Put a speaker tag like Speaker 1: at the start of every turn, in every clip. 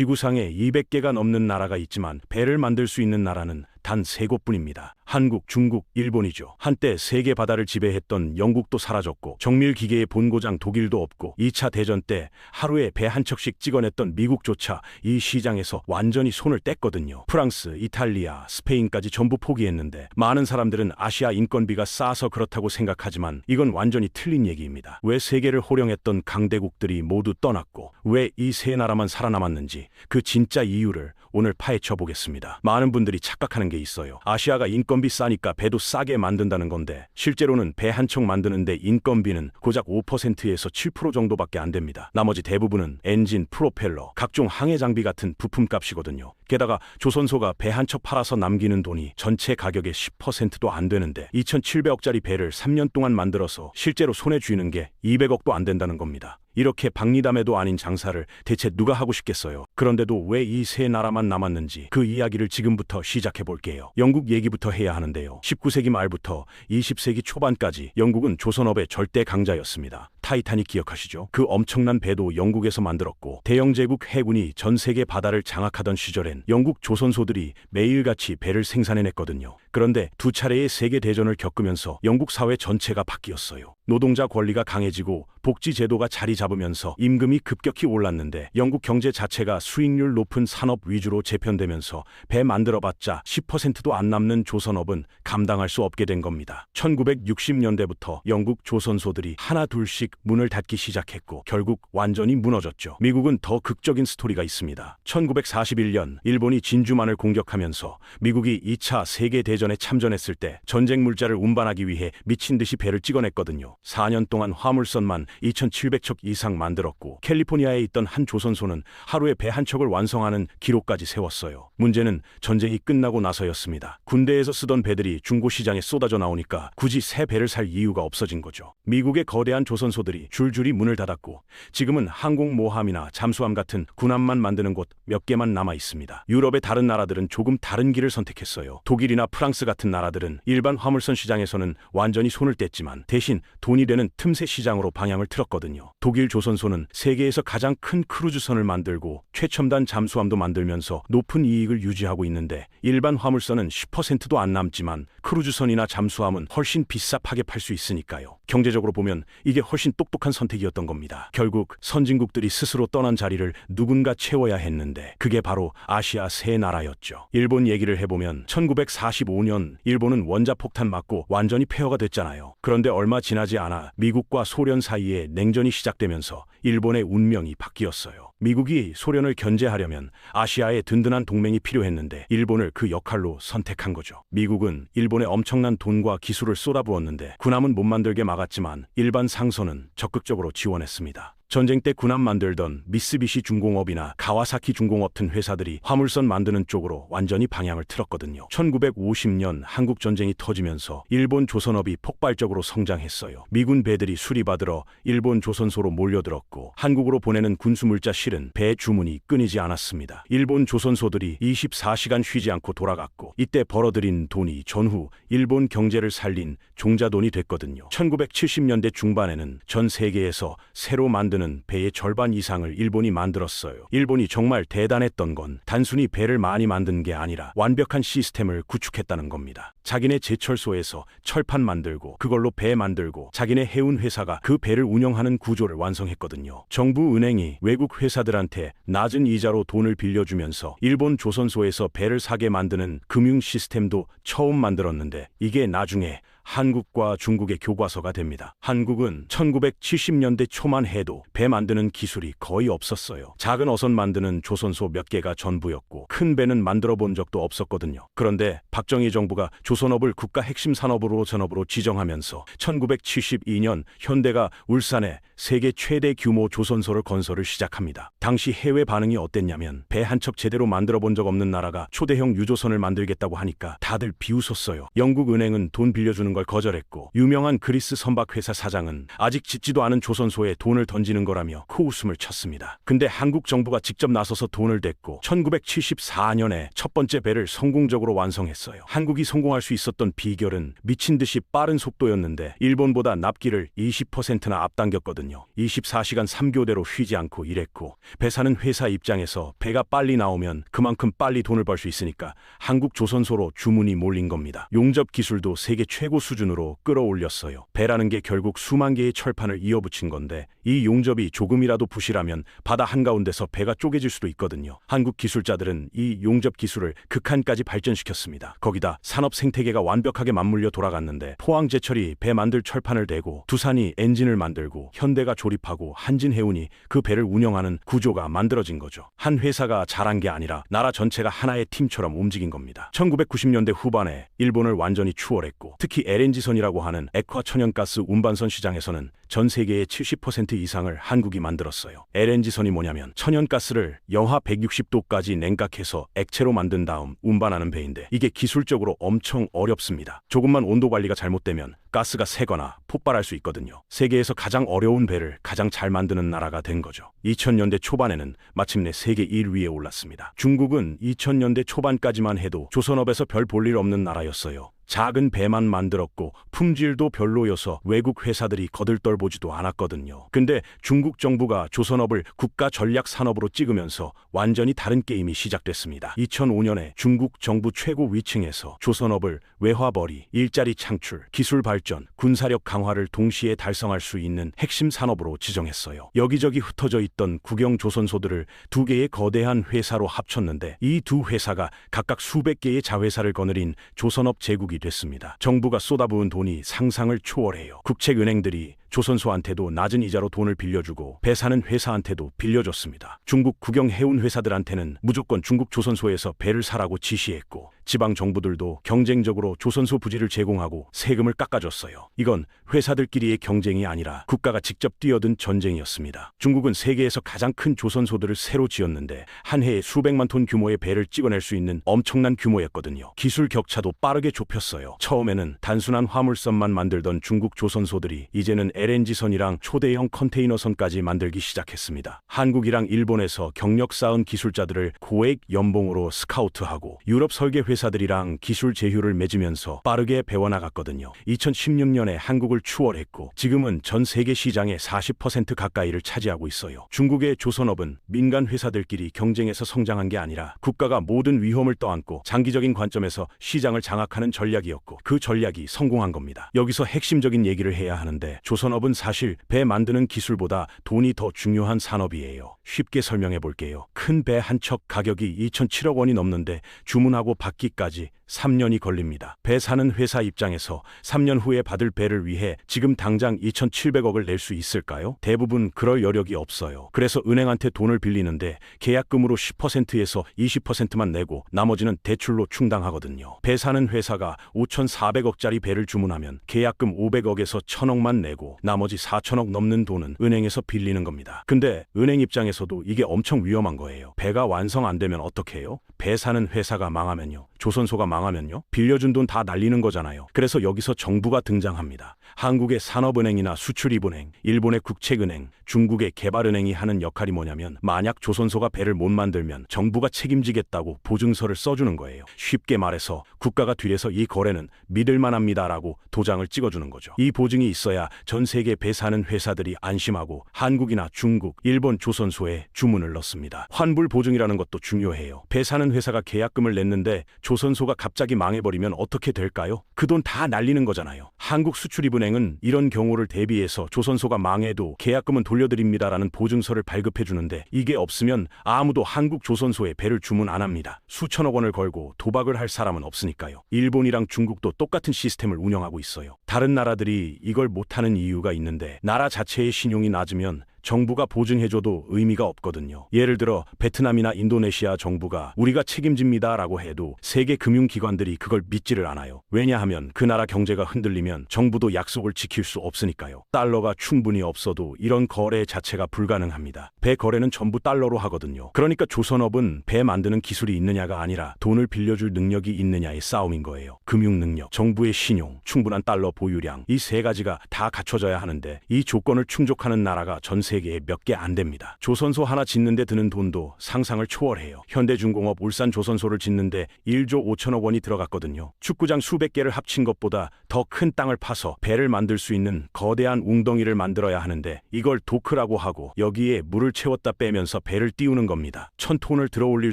Speaker 1: 지구상에 200개가 넘는 나라가 있지만 배를 만들 수 있는 나라는 단 3곳뿐입니다. 한국, 중국, 일본이죠. 한때 세계 바다를 지배했던 영국도 사라졌고 정밀 기계의 본고장 독일도 없고 2차 대전 때 하루에 배 한 척씩 찍어냈던 미국조차 이 시장에서 완전히 손을 뗐거든요. 프랑스, 이탈리아, 스페인까지 전부 포기했는데 많은 사람들은 아시아 인건비가 싸서 그렇다고 생각하지만 이건 완전히 틀린 얘기입니다. 왜 세계를 호령했던 강대국들이 모두 떠났고 왜 이 세 나라만 살아남았는지 그 진짜 이유를 오늘 파헤쳐 보겠습니다. 많은 분들이 착각하는 게 있어요. 아시아가 인건비 싸니까 배도 싸게 만든다는 건데 실제로는 배 한 척 만드는데 인건비는 고작 5%에서 7% 정도밖에 안 됩니다. 나머지 대부분은 엔진, 프로펠러, 각종 항해 장비 같은 부품값이거든요. 게다가 조선소가 배 한 척 팔아서 남기는 돈이 전체 가격의 10%도 안 되는데 2,700억짜리 배를 3년 동안 만들어서 실제로 손에 쥐는 게 200억도 안 된다는 겁니다. 이렇게 박리담에도 아닌 장사를 대체 누가 하고 싶겠어요. 그런데도 왜 이 세 나라만 남았는지 그 이야기를 지금부터 시작해 볼게요. 영국 얘기부터 해야 하는데요. 19세기 말부터 20세기 초반까지 영국은 조선업의 절대 강자였습니다. 타이타닉 기억하시죠? 그 엄청난 배도 영국에서 만들었고 대영 제국 해군이 전 세계 바다를 장악하던 시절엔 영국 조선소들이 매일같이 배를 생산해냈거든요. 그런데 두 차례의 세계대전을 겪으면서 영국 사회 전체가 바뀌었어요. 노동자 권리가 강해지고 복지 제도가 자리 잡으면서 임금이 급격히 올랐는데 영국 경제 자체가 수익률 높은 산업 위주로 재편되면서 배 만들어봤자 10%도 안 남는 조선업은 감당할 수 없게 된 겁니다. 1960년대부터 영국 조선소들이 하나 둘씩 문을 닫기 시작했고 결국 완전히 무너졌죠. 미국은 더 극적인 스토리가 있습니다. 1941년 일본이 진주만을 공격하면서 미국이 2차 세계대전에 참전했을 때 전쟁 물자를 운반하기 위해 미친 듯이 배를 찍어냈거든요. 4년 동안 화물선만 2,700척 이상 만들었고 캘리포니아에 있던 한 조선소는 하루에 배 한 척을 완성하는 기록까지 세웠어요. 문제는 전쟁이 끝나고 나서였습니다. 군대에서 쓰던 배들이 중고시장에 쏟아져 나오니까 굳이 새 배를 살 이유가 없어진 거죠. 미국의 거대한 조선소들이 줄줄이 문을 닫았고 지금은 항공모함이나 잠수함 같은 군함만 만드는 곳 몇 개만 남아 있습니다. 유럽의 다른 나라들은 조금 다른 길을 선택했어요. 독일이나 프랑스 같은 나라들은 일반 화물선 시장에서는 완전히 손을 뗐지만 대신 돈이 되는 틈새 시장으로 방향을 틀었거든요. 독일 조선소는 세계에서 가장 큰 크루즈선을 만들고 최첨단 잠수함도 만들면서 높은 이익을 유지하고 있는데 일반 화물선은 10%도 안 남지만 크루즈선이나 잠수함은 훨씬 비싸게 팔 수 있으니까요. 경제적으로 보면 이게 훨씬 똑똑한 선택이었던 겁니다. 결국 선진국들이 스스로 떠난 자리를 누군가 채워야 했는데 그게 바로 아시아 세 나라였죠. 일본 얘기를 해보면 1945년 일본은 원자폭탄 맞고 완전히 폐허가 됐잖아요. 그런데 얼마 지나지 않아 미국과 소련 사이에 냉전이 시작되면서 일본의 운명이 바뀌었어요. 미국이 소련을 견제하려면 아시아에 든든한 동맹이 필요했는데 일본을 그 역할로 선택한 거죠. 미국은 일본에 엄청난 돈과 기술을 쏟아부었는데 군함은 못 만들게 막았지만 일반 상선은 적극적으로 지원했습니다. 전쟁 때 군함 만들던 미쓰비시 중공업이나 가와사키 중공업 등 회사들이 화물선 만드는 쪽으로 완전히 방향을 틀었거든요. 1950년 한국 전쟁이 터지면서 일본 조선업이 폭발적으로 성장했어요. 미군 배들이 수리받으러 일본 조선소로 몰려들었고 한국으로 보내는 군수물자 실은 배 주문이 끊이지 않았습니다. 일본 조선소들이 24시간 쉬지 않고 돌아갔고 이때 벌어들인 돈이 전후 일본 경제를 살린 종자돈이 됐거든요. 1970년대 중반에는 전 세계에서 새로 만든 배의 절반 이상을 일본이 만들었어요. 일본이 정말 대단했던 건 단순히 배를 많이 만든 게 아니라 완벽한 시스템을 구축했다는 겁니다. 자기네 제철소에서 철판 만들고 그걸로 배 만들고 자기네 해운 회사가 그 배를 운영하는 구조를 완성했거든요. 정부 은행이 외국 회사들한테 낮은 이자로 돈을 빌려주면서 일본 조선소에서 배를 사게 만드는 금융 시스템도 처음 만들었는데 이게 나중에 한국과 중국의 교과서가 됩니다. 한국은 1970년대 초만 해도 배 만드는 기술이 거의 없었어요. 작은 어선 만드는 조선소 몇 개가 전부였고 큰 배는 만들어 본 적도 없었거든요. 그런데 박정희 정부가 조선업을 국가 핵심 산업으로 전업으로 지정하면서 1972년 현대가 울산에 세계 최대 규모 조선소를 건설을 시작합니다. 당시 해외 반응이 어땠냐면 배 한 척 제대로 만들어 본 적 없는 나라가 초대형 유조선을 만들겠다고 하니까 다들 비웃었어요. 영국 은행은 돈 빌려주는 걸 걸 거절했고 유명한 그리스 선박회사 사장은 아직 짓지도 않은 조선소에 돈을 던지는 거라며 코웃음을 쳤습니다. 근데 한국 정부가 직접 나서서 돈을 댔고 1974년에 첫 번째 배를 성공적으로 완성했어요. 한국이 성공할 수 있었던 비결은 미친 듯이 빠른 속도였는데 일본보다 납기를 20%나 앞당겼거든요. 24시간 3교대로 쉬지 않고 일했고 배 사는 회사 입장에서 배가 빨리 나오면 그만큼 빨리 돈을 벌 수 있으니까 한국 조선소로 주문이 몰린 겁니다. 용접 기술도 세계 최고 수준으로 끌어올렸어요. 배라는 게 결국 수만 개의 철판을 이어붙인 건데 이 용접이 조금이라도 부실하면 바다 한가운데서 배가 쪼개질 수도 있거든요. 한국 기술자들은 이 용접 기술을 극한까지 발전시켰습니다. 거기다 산업 생태계가 완벽하게 맞물려 돌아갔는데 포항제철이 배 만들 철판을 대고 두산이 엔진을 만들고 현대가 조립하고 한진해운이 그 배를 운영하는 구조가 만들어진 거죠. 한 회사가 잘한 게 아니라 나라 전체가 하나의 팀처럼 움직인 겁니다. 1990년대 후반에 일본을 완전히 추월했고 특히 LNG선이라고 하는 액화 천연가스 운반선 시장에서는 전 세계의 70% 이상을 한국이 만들었어요. LNG선이 뭐냐면 천연가스를 영하 160도까지 냉각해서 액체로 만든 다음 운반하는 배인데 이게 기술적으로 엄청 어렵습니다. 조금만 온도 관리가 잘못되면 가스가 새거나 폭발할 수 있거든요. 세계에서 가장 어려운 배를 가장 잘 만드는 나라가 된 거죠. 2000년대 초반에는 마침내 세계 1위에 올랐습니다. 중국은 2000년대 초반까지만 해도 조선업에서 별 볼 일 없는 나라였어요. 작은 배만 만들었고 품질도 별로여서 외국 회사들이 거들떠보지도 않았거든요. 근데 중국 정부가 조선업을 국가 전략 산업으로 찍으면서 완전히 다른 게임이 시작됐습니다. 2005년에 중국 정부 최고 위층에서 조선업을 외화벌이, 일자리 창출, 기술 발전, 군사력 강화를 동시에 달성할 수 있는 핵심 산업으로 지정했어요. 여기저기 흩어져 있던 국영 조선소들을 두 개의 거대한 회사로 합쳤는데 이 두 회사가 각각 수백 개의 자회사를 거느린 조선업 제국이 됐습니다. 정부가 쏟아부은 돈이 상상을 초월해요. 국책은행들이 조선소한테도 낮은 이자로 돈을 빌려주고 배 사는 회사한테도 빌려줬습니다. 중국 국영 해운 회사들한테는 무조건 중국 조선소에서 배를 사라고 지시했고 지방 정부들도 경쟁적으로 조선소 부지를 제공하고 세금을 깎아줬어요. 이건 회사들끼리의 경쟁이 아니라 국가가 직접 뛰어든 전쟁이었습니다. 중국은 세계에서 가장 큰 조선소들을 새로 지었는데 한 해에 수백만 톤 규모의 배를 찍어낼 수 있는 엄청난 규모였거든요. 기술 격차도 빠르게 좁혔어요. 처음에는 단순한 화물선만 만들던 중국 조선소들이 이제는 LNG선이랑 초대형 컨테이너선까지 만들기 시작했습니다. 한국이랑 일본에서 경력 쌓은 기술자들을 고액 연봉으로 스카우트하고 유럽 설계 회사들이랑 기술 제휴를 맺으면서 빠르게 배워나갔거든요. 2016년에 한국을 추월했고 지금은 전 세계 시장의 40% 가까이를 차지하고 있어요. 중국의 조선업은 민간 회사들끼리 경쟁해서 성장한 게 아니라 국가가 모든 위험을 떠안고 장기적인 관점에서 시장을 장악하는 전략이었고 그 전략이 성공한 겁니다. 여기서 핵심적인 얘기를 해야 하는데 조선업은 사실 배 만드는 기술보다 돈이 더 중요한 산업이에요. 쉽게 설명해 볼게요. 큰 배 한 척 가격이 2,007억 원이 넘는데 주문하고 받기까지 3년이 걸립니다. 배 사는 회사 입장에서 3년 후에 받을 배를 위해 지금 당장 2,700억을 낼 수 있을까요? 대부분 그럴 여력이 없어요. 그래서 은행한테 돈을 빌리는데 계약금으로 10%에서 20%만 내고 나머지는 대출로 충당하거든요. 배 사는 회사가 5,400억짜리 배를 주문하면 계약금 500억에서 1,000억만 내고 나머지 4,000억 넘는 돈은 은행에서 빌리는 겁니다. 근데 은행 입장에서도 이게 엄청 위험한 거예요. 배가 완성 안 되면 어떻게 해요? 배 사는 회사가 망하면요. 조선소가 망하면요. 빌려준 돈 다 날리는 거잖아요. 그래서 여기서 정부가 등장합니다. 한국의 산업은행이나 수출입은행, 일본의 국책은행, 중국의 개발은행이 하는 역할이 뭐냐면 만약 조선소가 배를 못 만들면 정부가 책임지겠다고 보증서를 써주는 거예요. 쉽게 말해서 국가가 뒤에서 이 거래는 믿을만합니다라고 도장을 찍어주는 거죠. 이 보증이 있어야 전 세계 배 사는 회사들이 안심하고 한국이나 중국, 일본 조선소에 주문을 넣습니다. 환불 보증이라는 것도 중요해요. 배 사는 회사가 계약금을 냈는데 조선소가 갑자기 망해버리면 어떻게 될까요? 그 돈 다 날리는 거잖아요. 한국 수출입은행은 이런 경우를 대비해서 조선소가 망해도 계약금은 돌려드립니다라는 보증서를 발급해주는데 이게 없으면 아무도 한국 조선소에 배를 주문 안 합니다. 수천억 원을 걸고 도박을 할 사람은 없으니까요. 일본이랑 중국도 똑같은 시스템을 운영하고 있어요. 다른 나라들이 이걸 못하는 이유가 있는데 나라 자체의 신용이 낮으면 정부가 보증해줘도 의미가 없거든요. 예를 들어 베트남이나 인도네시아 정부가 우리가 책임집니다라고 해도 세계 금융기관들이 그걸 믿지를 않아요. 왜냐하면 그 나라 경제가 흔들리면 정부도 약속을 지킬 수 없으니까요. 달러가 충분히 없어도 이런 거래 자체가 불가능합니다. 배 거래는 전부 달러로 하거든요. 그러니까 조선업은 배 만드는 기술이 있느냐가 아니라 돈을 빌려줄 능력이 있느냐의 싸움인 거예요. 금융 능력, 정부의 신용, 충분한 달러 보유량, 이 세 가지가 다 갖춰져야 하는데 이 조건을 충족하는 나라가 전 세계에 몇 개 안 됩니다. 조선소 하나 짓는데 드는 돈도 상상을 초월해요. 현대중공업 울산 조선소를 짓는데 1조 5천억 원이 들어갔거든요. 축구장 수백 개를 합친 것보다 더 큰 땅을 파서 배를 만들 수 있는 거대한 웅덩이를 만들어야 하는데 이걸 도크라고 하고 여기에 물을 채웠다 빼면서 배를 띄우는 겁니다. 1000톤을 들어올릴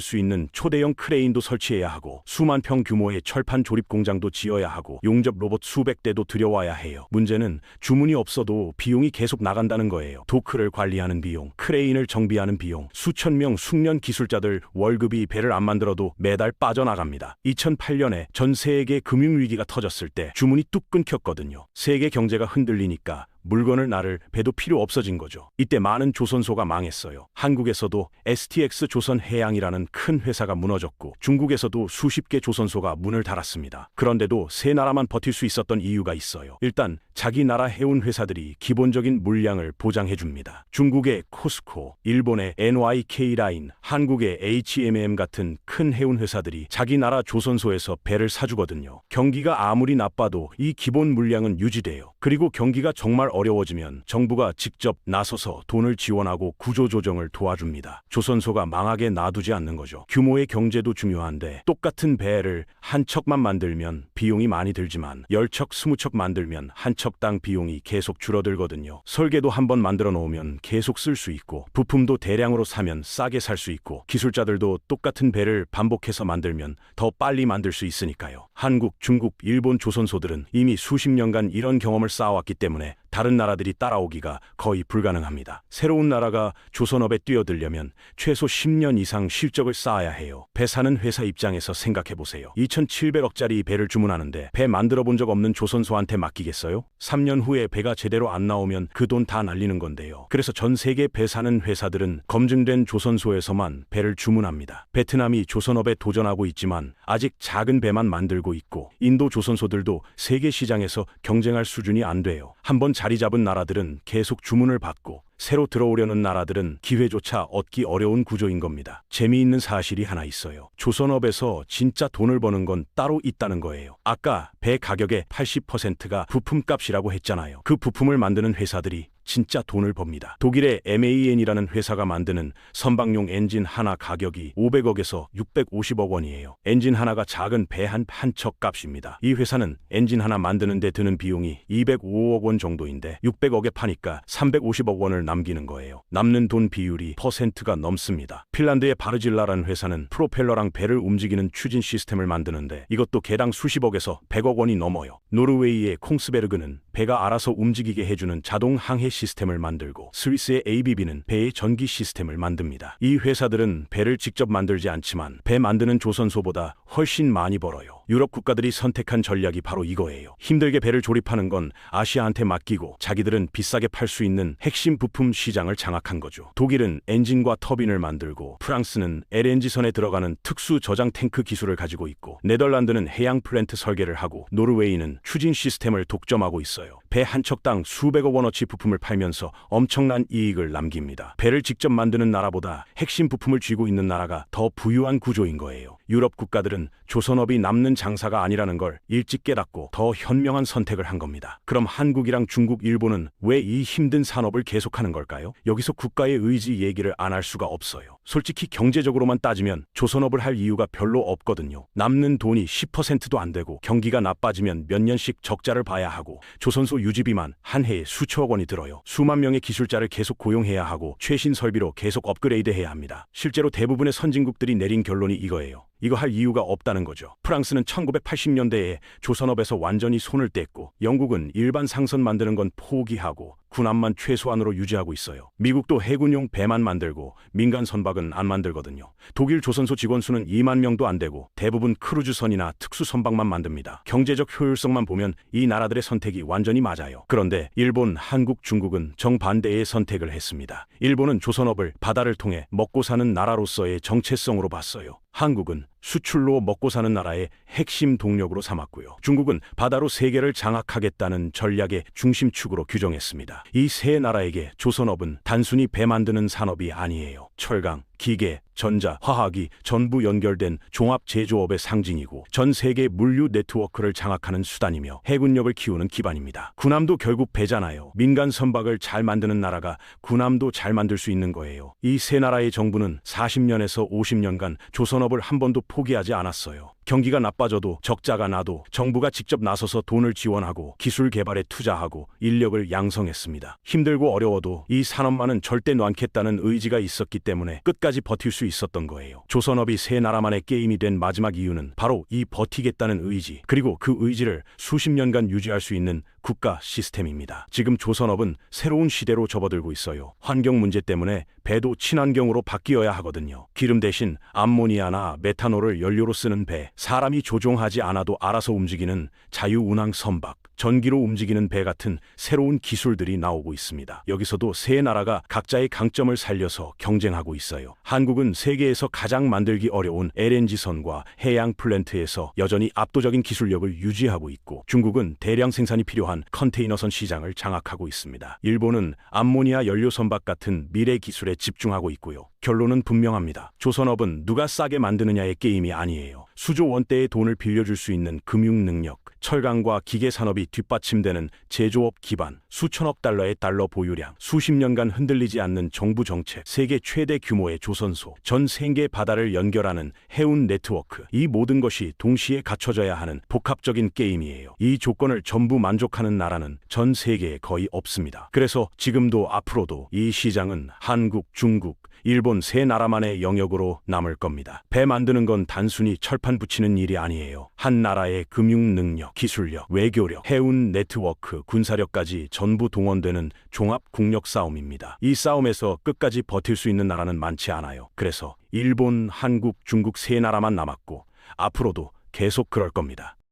Speaker 1: 수 있는 초대형 크레인도 설치해야 하고 수만 평 규모의 철판 조립 공장도 지어야 하고 용접 로봇 수백 대도 들여와야 해요. 문제는 주문이 없어도 비용이 계속 나간다는 거예요. 도크를 관리하는 비용, 크레인을 정비하는 비용, 수천 명 숙련 기술자들 월급이 배를 안 만들어도 매달 빠져나갑니다. 2008년에 전 세계 금융위기가 터졌을 때 주문이 뚝 끊겼거든요. 세계 경제가 흔들리니까 물건을 나를 배도 필요 없어진 거죠. 이때 많은 조선소가 망했어요. 한국에서도 STX 조선해양이라는 큰 회사가 무너졌고 중국에서도 수십 개 조선소가 문을 닫았습니다. 그런데도 세 나라만 버틸 수 있었던 이유가 있어요. 일단 자기 나라 해운 회사들이 기본적인 물량을 보장해 줍니다. 중국의 코스코, 일본의 NYK라인, 한국의 HMM 같은 큰 해운 회사들이 자기 나라 조선소에서 배를 사주거든요. 경기가 아무리 나빠도 이 기본 물량은 유지돼요. 그리고 경기가 정말 어려워지면 정부가 직접 나서서 돈을 지원하고 구조조정을 도와줍니다. 조선소가 망하게 놔두지 않는 거죠. 규모의 경제도 중요한데 똑같은 배를 한 척만 만들면 비용이 많이 들지만 10척, 20척 만들면 한 척당 비용이 계속 줄어들거든요. 설계도 한번 만들어 놓으면 계속 쓸 수 있고 부품도 대량으로 사면 싸게 살 수 있고 기술자들도 똑같은 배를 반복해서 만들면 더 빨리 만들 수 있으니까요. 한국, 중국, 일본 조선소들은 이미 수십 년간 이런 경험을 쌓아왔기 때문에 다른 나라들이 따라오기가 거의 불가능합니다. 새로운 나라가 조선업에 뛰어들려면 최소 10년 이상 실적을 쌓아야 해요. 배 사는 회사 입장에서 생각해보세요. 2,700억짜리 배를 주문하는데 배 만들어 본 적 없는 조선소한테 맡기겠어요? 3년 후에 배가 제대로 안 나오면 그 돈 다 날리는 건데요. 그래서 전 세계 배 사는 회사들은 검증된 조선소에서만 배를 주문합니다. 베트남이 조선업에 도전하고 있지만 아직 작은 배만 만들고 있고 인도 조선소들도 세계 시장에서 경쟁할 수준이 안 돼요. 한번 자리 잡은 나라들은 계속 주문을 받고 새로 들어오려는 나라들은 기회조차 얻기 어려운 구조인 겁니다. 재미있는 사실이 하나 있어요. 조선업에서 진짜 돈을 버는 건 따로 있다는 거예요. 아까 배 가격의 80%가 부품값이라고 했잖아요. 그 부품을 만드는 회사들이 진짜 돈을 법니다. 독일의 MAN이라는 회사가 만드는 선박용 엔진 하나 가격이 500억에서 650억 원이에요. 엔진 하나가 작은 배 한 척 값입니다. 이 회사는 엔진 하나 만드는 데 드는 비용이 205억 원 정도인데 600억에 파니까 350억 원을 남기는 거예요. 남는 돈 비율이 %가 넘습니다. 핀란드의 바르질라라는 회사는 프로펠러랑 배를 움직이는 추진 시스템을 만드는데 이것도 개당 수십억에서 100억 원이 넘어요. 노르웨이의 콩스베르그는 배가 알아서 움직이게 해주는 자동 항해 시스템을 만들고 스위스의 ABB는 배의 전기 시스템을 만듭니다. 이 회사들은 배를 직접 만들지 않지만 배 만드는 조선소보다 훨씬 많이 벌어요. 유럽 국가들이 선택한 전략이 바로 이거예요. 힘들게 배를 조립하는 건 아시아한테 맡기고 자기들은 비싸게 팔 수 있는 핵심 부품 시장을 장악한 거죠. 독일은 엔진과 터빈을 만들고 프랑스는 LNG선에 들어가는 특수 저장 탱크 기술을 가지고 있고 네덜란드는 해양 플랜트 설계를 하고 노르웨이는 추진 시스템을 독점하고 있어요. 배 한 척당 수백억 원어치 부품을 팔면서 엄청난 이익을 남깁니다. 배를 직접 만드는 나라보다 핵심 부품을 쥐고 있는 나라가 더 부유한 구조인 거예요. 유럽 국가들은 조선업이 남는 장사가 아니라는 걸 일찍 깨닫고 더 현명한 선택을 한 겁니다. 그럼 한국이랑 중국, 일본은 왜 이 힘든 산업을 계속하는 걸까요? 여기서 국가의 의지 얘기를 안 할 수가 없어요. 솔직히 경제적으로만 따지면 조선업을 할 이유가 별로 없거든요. 남는 돈이 10%도 안 되고 경기가 나빠지면 몇 년씩 적자를 봐야 하고 조선소 유지비만 한 해에 수천억 원이 들어요. 수만 명의 기술자를 계속 고용해야 하고 최신 설비로 계속 업그레이드해야 합니다. 실제로 대부분의 선진국들이 내린 결론이 이거예요. 이거 할 이유가 없다는 거죠. 프랑스는 1980년대에 조선업에서 완전히 손을 뗐고 영국은 일반 상선 만드는 건 포기하고 군함만 최소한으로 유지하고 있어요. 미국도 해군용 배만 만들고 민간 선박은 안 만들거든요. 독일 조선소 직원 수는 2만 명도 안 되고 대부분 크루즈선이나 특수 선박만 만듭니다. 경제적 효율성만 보면 이 나라들의 선택이 완전히 맞아요. 그런데 일본, 한국, 중국은 정반대의 선택을 했습니다. 일본은 조선업을 바다를 통해 먹고 사는 나라로서의 정체성으로 봤어요. 한국은 수출로 먹고 사는 나라의 핵심 동력으로 삼았고요. 중국은 바다로 세계를 장악하겠다는 전략의 중심축으로 규정했습니다. 이 세 나라에게 조선업은 단순히 배 만드는 산업이 아니에요. 철강, 기계, 전자, 화학이 전부 연결된 종합 제조업의 상징이고 전 세계 물류 네트워크를 장악하는 수단이며 해군력을 키우는 기반입니다. 군함도 결국 배잖아요. 민간 선박을 잘 만드는 나라가 군함도 잘 만들 수 있는 거예요. 이 세 나라의 정부는 40년에서 50년간 조선업을 한 번도 포기하지 않았어요. 경기가 나빠져도 적자가 나도 정부가 직접 나서서 돈을 지원하고 기술 개발에 투자하고 인력을 양성했습니다. 힘들고 어려워도 이 산업만은 절대 놓겠다는 의지가 있었기 때문에 끝까지 버틸 수 있었던 거예요. 조선업이 세 나라만의 게임이 된 마지막 이유는 바로 이 버티겠다는 의지, 그리고 그 의지를 수십 년간 유지할 수 있는 국가 시스템입니다. 지금 조선업은 새로운 시대로 접어들고 있어요. 환경 문제 때문에 배도 친환경으로 바뀌어야 하거든요. 기름 대신 암모니아나 메탄올을 연료로 쓰는 배, 사람이 조종하지 않아도 알아서 움직이는 자유운항 선박, 전기로 움직이는 배 같은 새로운 기술들이 나오고 있습니다. 여기서도 세 나라가 각자의 강점을 살려서 경쟁하고 있어요. 한국은 세계에서 가장 만들기 어려운 LNG선과 해양 플랜트에서 여전히 압도적인 기술력을 유지하고 있고, 중국은 대량 생산이 필요한 컨테이너선 시장을 장악하고 있습니다. 일본은 암모니아 연료 선박 같은 미래 기술에 집중하고 있고요. 결론은 분명합니다. 조선업은 누가 싸게 만드느냐의 게임이 아니에요. 수조 원대의 돈을 빌려줄 수 있는 금융 능력, 철강과 기계 산업이 뒷받침되는 제조업 기반, 수천억 달러의 달러 보유량, 수십 년간 흔들리지 않는 정부 정책, 세계 최대 규모의 조선소, 전 세계 바다를 연결하는 해운 네트워크, 이 모든 것이 동시에 갖춰져야 하는 복합적인 게임이에요. 이 조건을 전부 만족하는 나라는 전 세계에 거의 없습니다. 그래서 지금도 앞으로도 이 시장은 한국, 중국, 일본 세 나라만의 영역으로 남을 겁니다. 배 만드는 건 단순히 철판 붙이는 일이 아니에요. 한 나라의 금융 능력, 기술력, 외교력, 해운 네트워크, 군사력까지 전부 동원되는 종합 국력 싸움입니다. 이 싸움에서 끝까지 버틸 수 있는 나라는 많지 않아요. 그래서 일본, 한국, 중국 세 나라만 남았고 앞으로도 계속 그럴 겁니다.